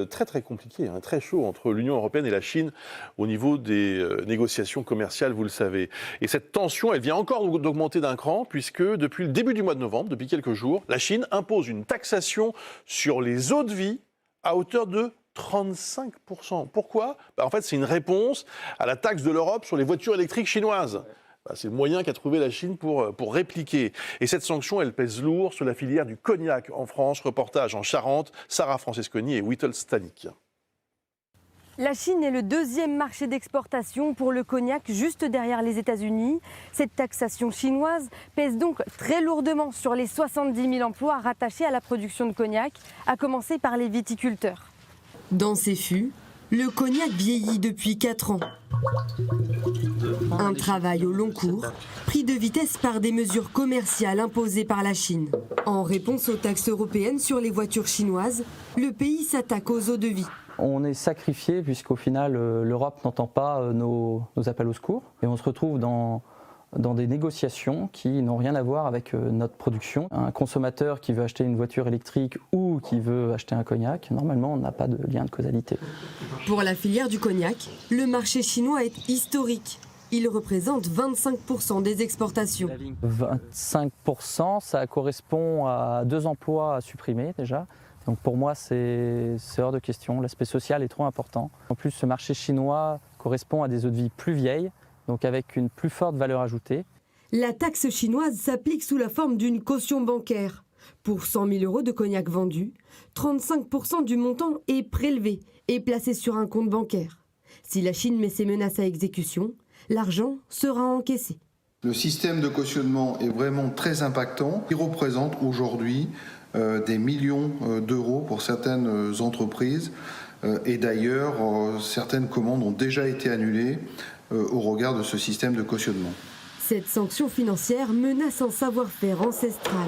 très très compliqué, très chaud entre l'Union européenne et la Chine au niveau des négociations commerciales, vous le savez. Et cette tension, elle vient encore d'augmenter d'un cran, puisque depuis le début du mois de novembre, depuis quelques jours, la Chine impose une taxation sur les eaux de vie à hauteur de 35%. Pourquoi ? En fait, c'est une réponse à la taxe de l'Europe sur les voitures électriques chinoises. C'est le moyen qu'a trouvé la Chine pour répliquer. Et cette sanction, elle pèse lourd sur la filière du cognac en France. Reportage en Charente, Sarah Francesconi et Whittle Stanik. La Chine est le deuxième marché d'exportation pour le cognac, juste derrière les États-Unis. Cette taxation chinoise pèse donc très lourdement sur les 70 000 emplois rattachés à la production de cognac, à commencer par les viticulteurs. Dans ces fûts, le cognac vieillit depuis 4 ans. Un travail au long cours, pris de vitesse par des mesures commerciales imposées par la Chine. En réponse aux taxes européennes sur les voitures chinoises, le pays s'attaque aux eaux de vie. On est sacrifié puisqu'au final l'Europe n'entend pas nos appels au secours et on se retrouve dans des négociations qui n'ont rien à voir avec notre production. Un consommateur qui veut acheter une voiture électrique ou qui veut acheter un cognac, normalement on n'a pas de lien de causalité. Pour la filière du cognac, le marché chinois est historique. Il représente 25% des exportations. 25%, ça correspond à 2 emplois à supprimer déjà. Donc pour moi, c'est hors de question. L'aspect social est trop important. En plus, ce marché chinois correspond à des eaux de vie plus vieilles, donc avec une plus forte valeur ajoutée. La taxe chinoise s'applique sous la forme d'une caution bancaire. Pour 100 000 € de cognac vendu, 35% du montant est prélevé et placé sur un compte bancaire. Si la Chine met ses menaces à exécution, l'argent sera encaissé. Le système de cautionnement est vraiment très impactant. Il représente aujourd'hui des millions d'euros pour certaines entreprises. Et d'ailleurs, certaines commandes ont déjà été annulées au regard de ce système de cautionnement. Cette sanction financière menace un savoir-faire ancestral.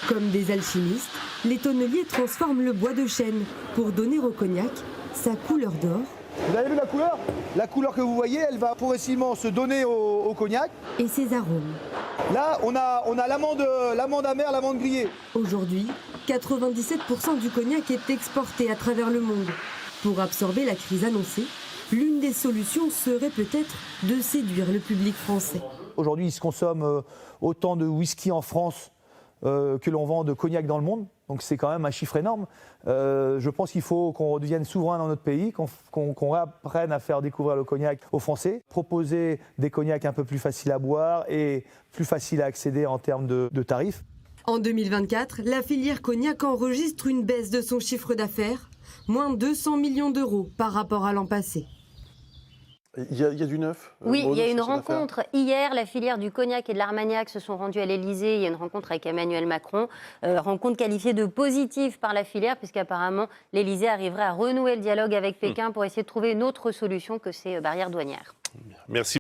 Comme des alchimistes, les tonneliers transforment le bois de chêne pour donner au cognac sa couleur d'or. Vous avez vu la couleur ? La couleur que vous voyez, elle va progressivement se donner au cognac. Et ses arômes. Là, on a l'amande amère, l'amande grillée. Aujourd'hui, 97% du cognac est exporté à travers le monde. Pour absorber la crise annoncée, l'une des solutions serait peut-être de séduire le public français. Aujourd'hui, il se consomme autant de whisky en France que l'on vend de cognac dans le monde. Donc c'est quand même un chiffre énorme. Je pense qu'il faut qu'on redevienne souverain dans notre pays, qu'on apprenne à faire découvrir le cognac aux Français. Proposer des cognacs un peu plus faciles à boire et plus faciles à accéder en termes de tarifs. En 2024, la filière cognac enregistre une baisse de son chiffre d'affaires, moins 200 millions d'euros par rapport à l'an passé. Il y a du neuf. Oui, il y a une rencontre. Hier, la filière du cognac et de l'Armagnac se sont rendus à l'Elysée. Il y a une rencontre avec Emmanuel Macron. Rencontre qualifiée de positive par la filière, puisqu'apparemment, l'Elysée arriverait à renouer le dialogue avec Pékin pour essayer de trouver une autre solution que ces barrières douanières. Merci.